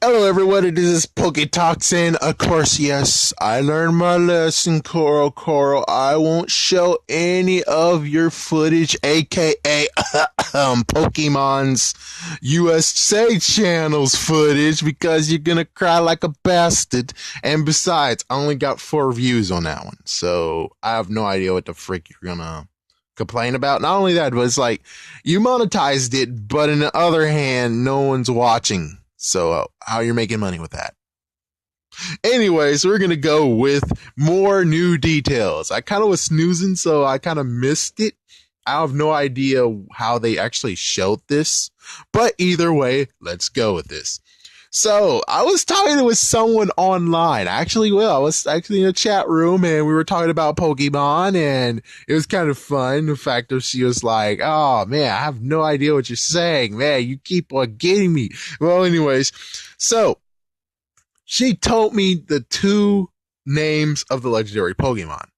Hello everyone, this is PokeThoughts, and of course, yes, I learned my lesson, CoroCoro. I won't show any of your footage, aka Pokemon's USA channel's footage, because you're gonna cry like a bastard. And besides, I only got 4 views on that one, so I have no idea what the frick you're gonna complain about. Not only that, but it's like you monetized it, but on the other hand, no one's watching. So how you're making money with that? Anyways, we're gonna go with more new details. I kind of was snoozing, so I kind of missed it. I have no idea how they actually showed this, but either way, let's go with this. So I was talking with someone online. I was actually in a chat room and we were talking about Pokemon, and it was kind of fun. The fact that she was like, "Oh man, I have no idea what you're saying, man. You keep on getting me." Well, anyways, so she told me the 2 names of the legendary Pokemon.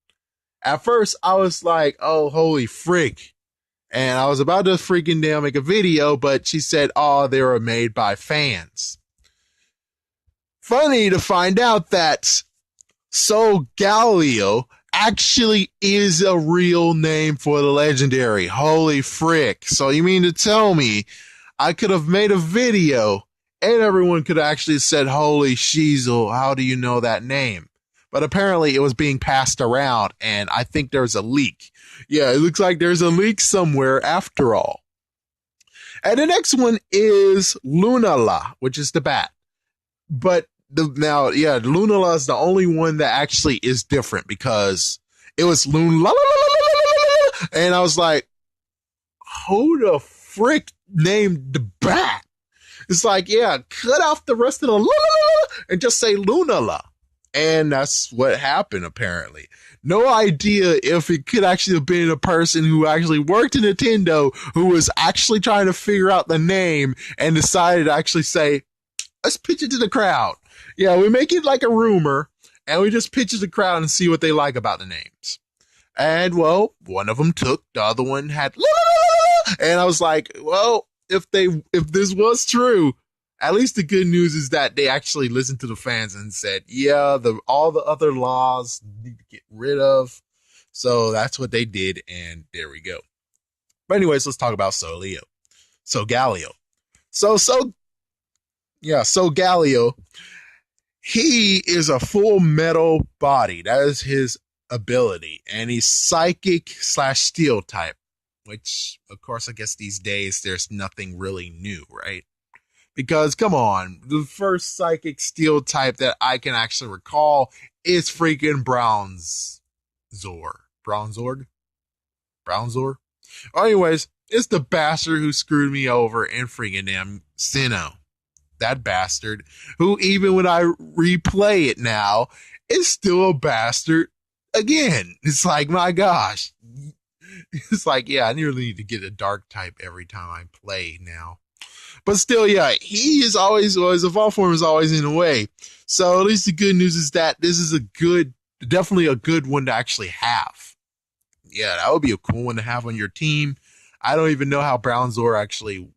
At first, I was like, "Oh, holy frick." And I was about to freaking damn make a video, but she said, "Oh, they were made by fans." Funny to find out that Solgaleo actually is a real name for the legendary. Holy frick. So you mean to tell me I could have made a video and everyone could have actually said, "Holy Shizel, how do you know that name?" But apparently it was being passed around, and I think there's a leak. Yeah, it looks like there's a leak somewhere after all. And the next one is Lunala, which is the bat. But Lunala is the only one that actually is different, because it was Lunala, and I was like, who the frick named the bat? It's like, yeah, cut off the rest of the and just say Lunala. And that's what happened, apparently. No idea if it could actually have been a person who actually worked in Nintendo who was actually trying to figure out the name and decided to actually say, let's pitch it to the crowd. Yeah, we make it like a rumor, and we just pitch it to the crowd and see what they like about the names. And, well, one of them took, the other one had, and I was like, well, if this was true, at least the good news is that they actually listened to the fans and said, yeah, all the other laws need to get rid of. So that's what they did, and there we go. But anyways, let's talk about Solgaleo. Solgaleo, he is a full metal body. That is his ability. And he's psychic / steel type, which, of course, I guess these days there's nothing really new, right? Because, come on, the first psychic steel type that I can actually recall is freaking Bronzor. Bronzor? Anyways, it's the bastard who screwed me over in freaking damn Sinnoh. That bastard, who even when I replay it now, is still a bastard again. It's like, my gosh. It's like, yeah, I nearly need to get a dark type every time I play now. But still, yeah, he is always, his evolve form is always in the way. So at least the good news is that this is definitely a good one to actually have. Yeah, that would be a cool one to have on your team. I don't even know how Bronzor actually,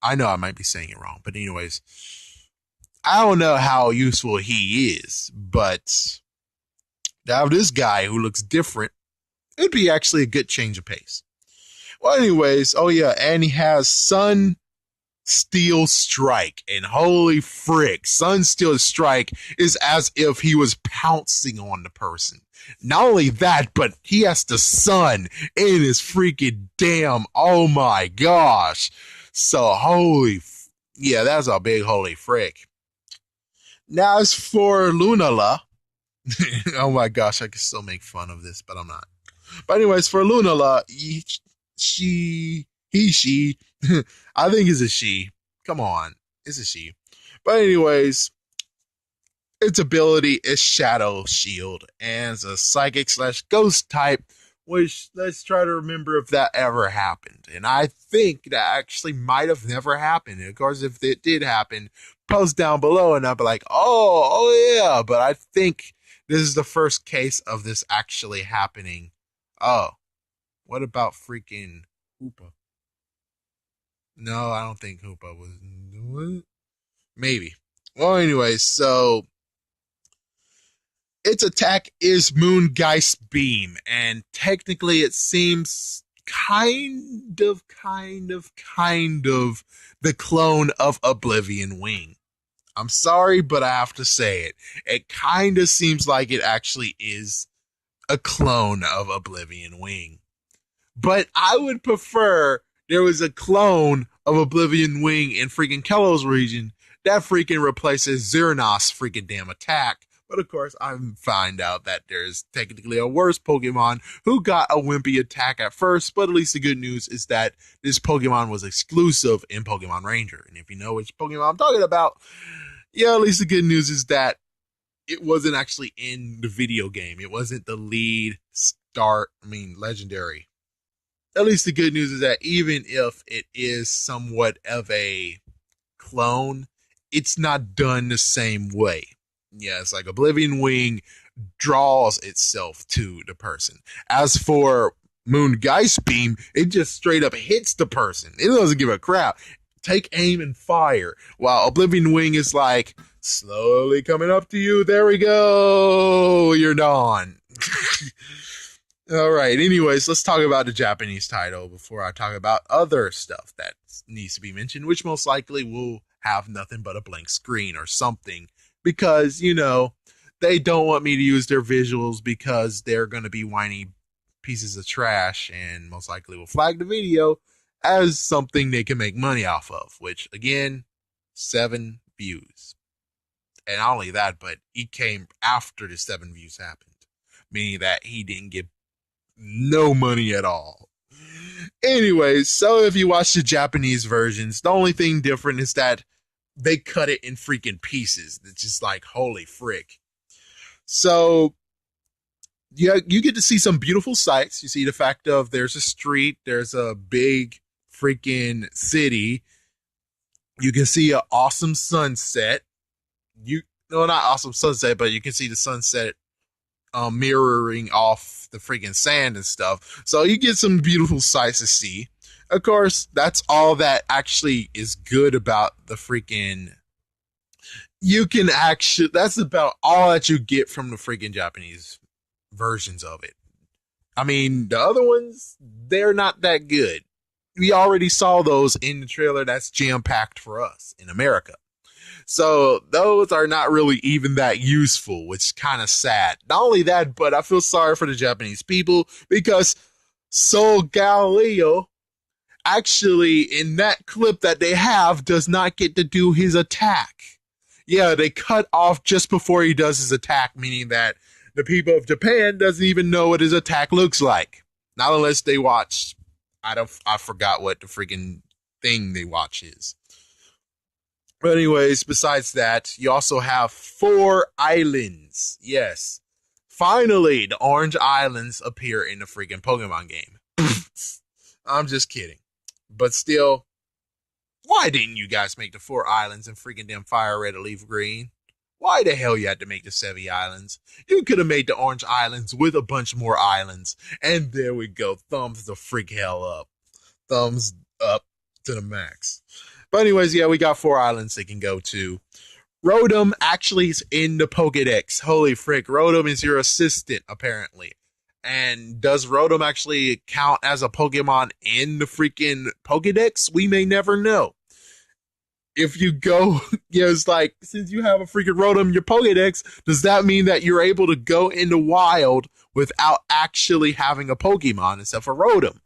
I know I might be saying it wrong, but anyways, I don't know how useful he is, but to have this guy who looks different, it'd be actually a good change of pace. Well, anyways, oh yeah, and he has Sun Steel Strike, and holy frick, Sun Steel Strike is as if he was pouncing on the person. Not only that, but he has the sun in his freaking damn, oh my gosh. So yeah, that's a big holy frick. Now as for Lunala, oh my gosh, I can still make fun of this, but I'm not. But anyways, for Lunala, she, I think it's a she. Come on, it's a she. But anyways, its ability is Shadow Shield, and it's a psychic / ghost type, which, let's try to remember if that ever happened. And I think that actually might have never happened. And of course, if it did happen, post down below and I'll be like, oh yeah. But I think this is the first case of this actually happening. Oh, what about freaking Hoopa? No, I don't think Hoopa was. Maybe. Well, anyway, so its attack is Moongeist Beam, and technically it seems kind of the clone of Oblivion Wing. I'm sorry, but I have to say it. It kind of seems like it actually is a clone of Oblivion Wing. But I would prefer there was a clone of Oblivion Wing in freaking Kelo's region that freaking replaces Xernos' freaking damn attack. But of course, I find out that there's technically a worse Pokemon who got a wimpy attack at first, but at least the good news is that this Pokemon was exclusive in Pokemon Ranger. And if you know which Pokemon I'm talking about, yeah, at least the good news is that it wasn't actually in the video game. It wasn't the legendary. At least the good news is that even if it is somewhat of a clone, it's not done the same way. Yeah, it's like Oblivion Wing draws itself to the person. As for Moongeist Beam, it just straight up hits the person. It doesn't give a crap. Take aim and fire. While Oblivion Wing is like, slowly coming up to you. There we go. You're done. All right. Anyways, let's talk about the Japanese title before I talk about other stuff that needs to be mentioned, which most likely will have nothing but a blank screen or something because, they don't want me to use their visuals because they're going to be whiny pieces of trash and most likely will flag the video as something they can make money off of, which again, 7 views. And not only that, but he came after the 7 views happened, meaning that he didn't get no money at all. Anyways, so if you watch the Japanese versions, the only thing different is that they cut it in freaking pieces. It's just like, holy frick. So yeah, you get to see some beautiful sights. You see the fact of there's a street, there's a big freaking city. You can see an awesome sunset. Not awesome sunset, but you can see the sunset mirroring off the freaking sand and stuff. So you get some beautiful sights to see. Of course, that's all that actually is good about the freaking. That's about all that you get from the freaking Japanese versions of it. I mean, the other ones, they're not that good. We already saw those in the trailer that's jam-packed for us in America. So those are not really even that useful, which is kind of sad. Not only that, but I feel sorry for the Japanese people because Sol Galileo actually in that clip that they have does not get to do his attack. Yeah, they cut off just before he does his attack, meaning that the people of Japan doesn't even know what his attack looks like. Not unless they watch, I forgot what the freaking thing they watch is. But anyways, besides that, you also have 4 islands. Yes. Finally, the Orange Islands appear in the freaking Pokemon game. I'm just kidding. But still, why didn't you guys make the 4 islands in freaking damn Fire Red or Leaf Green? Why the hell you had to make the 7 islands? You could have made the Orange Islands with a bunch more islands. And there we go. Thumbs the freak hell up. Thumbs up to the max. But anyways, yeah, we got 4 islands they can go to. Rotom actually is in the Pokedex. Holy frick, Rotom is your assistant, apparently. And does Rotom actually count as a Pokemon in the freaking Pokedex? We may never know. If you go, it's like, since you have a freaking Rotom in your Pokedex, does that mean that you're able to go into wild without actually having a Pokemon except for Rotom?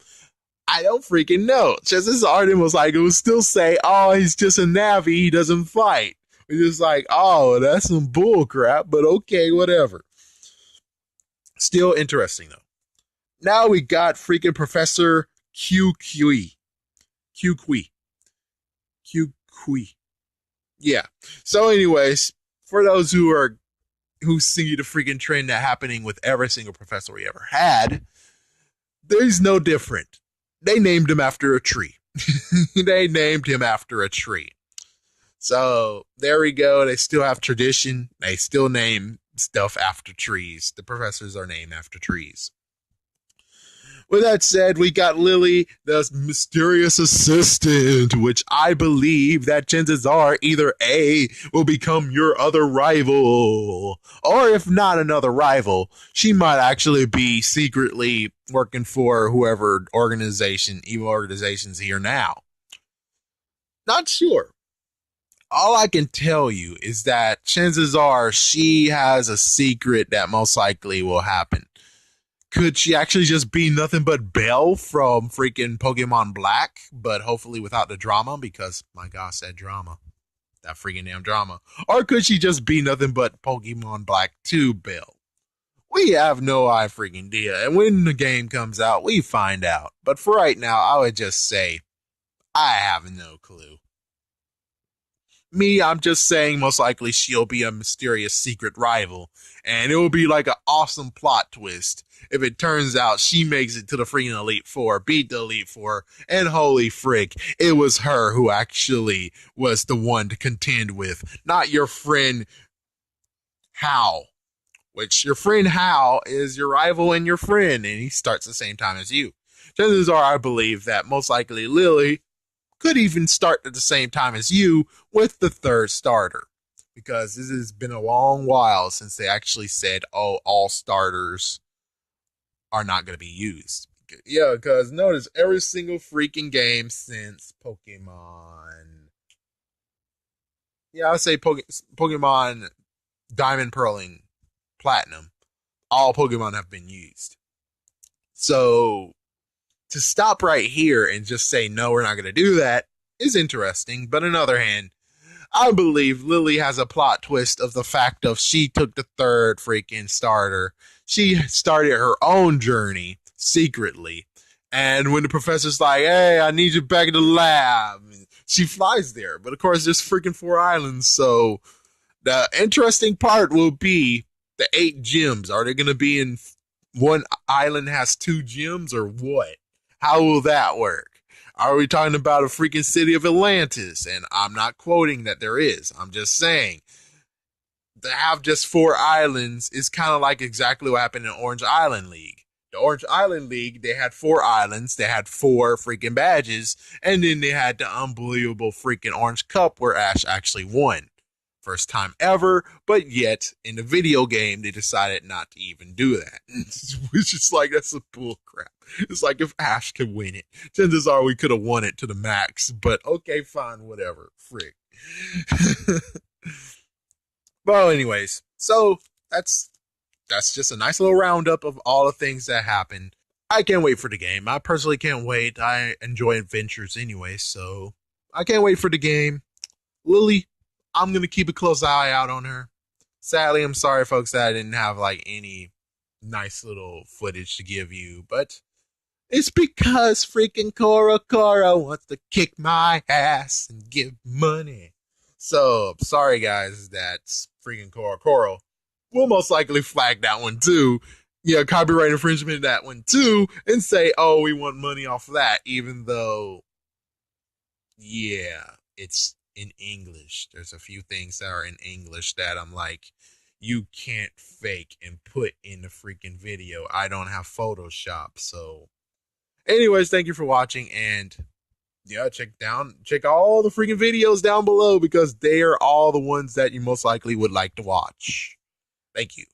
I don't freaking know. Just as Arden was like, it would still say, oh, he's just a Navi, he doesn't fight. It's just like, oh, that's some bull crap, but okay, whatever. Still interesting, though. Now we got freaking Professor Q-Kui. Yeah. So anyways, for those who see the freaking trend that happening with every single professor we ever had, there's no different. They named him after a tree. They named him after a tree. So there we go. They still have tradition. They still name stuff after trees. The professors are named after trees. With that said, we got Lily, the mysterious assistant, which I believe that chances are either A, will become your other rival, or if not another rival, she might actually be secretly working for whoever organization, evil organization's here now. Not sure. All I can tell you is that chances are she has a secret that most likely will happen. Could she actually just be nothing but Belle from freaking Pokemon Black, but hopefully without the drama? Because, my gosh, that drama. That freaking damn drama. Or could she just be nothing but Pokemon Black 2 Belle? We have no freaking idea. And when the game comes out, we find out. But for right now, I would just say, I have no clue. Me, I'm just saying most likely she'll be a mysterious secret rival. And it will be like an awesome plot twist if it turns out she makes it to the freaking Elite Four, beat the Elite Four, and holy frick, it was her who actually was the one to contend with, not your friend Hal. Which your friend Hal is your rival and your friend, and he starts the same time as you. Chances are, I believe that most likely Lily could even start at the same time as you with the third starter. Because this has been a long while since they actually said, oh, all starters are not going to be used. Yeah, because notice every single freaking game since Pokemon. Yeah, I'll say Pokemon Diamond, Pearl, and Platinum. All Pokemon have been used. So to stop right here and just say, no, we're not going to do that is interesting. But on the other hand, I believe Lily has a plot twist of the fact of she took the third freaking starter. She started her own journey secretly. And when the professor's like, hey, I need you back in the lab, she flies there. But of course, there's freaking 4 islands. So the interesting part will be the 8 gyms. Are they going to be in one island has 2 gyms or what? How will that work? Are we talking about a freaking city of Atlantis? And I'm not quoting that there is. I'm just saying to have just 4 islands is kind of like exactly what happened in Orange Island League. The Orange Island League, they had 4 islands, they had 4 freaking badges, and then they had the unbelievable freaking Orange Cup where Ash actually won. First time ever, but yet in the video game they decided not to even do that. Which is like, that's a bull crap. It's like if Ash could win it, chances are we could have won it to the max. But okay, fine, whatever. Frick. Well, anyways, so that's just a nice little roundup of all the things that happened. I can't wait for the game. I personally can't wait. I enjoy adventures anyway, so I can't wait for the game. Lily, I'm going to keep a close eye out on her. Sadly, I'm sorry, folks, that I didn't have like any nice little footage to give you, but it's because freaking CoroCoro wants to kick my ass and give money. So, sorry guys, that's freaking CoroCoro. We'll most likely flag that one too. Yeah, copyright infringement that one too, and say, oh, we want money off of that, even though, yeah, it's in English. There's a few things that are in English that I'm like, you can't fake and put in the freaking video. I don't have Photoshop. So anyways, thank you for watching, and yeah, check all the freaking videos down below because they are all the ones that you most likely would like to watch. Thank you.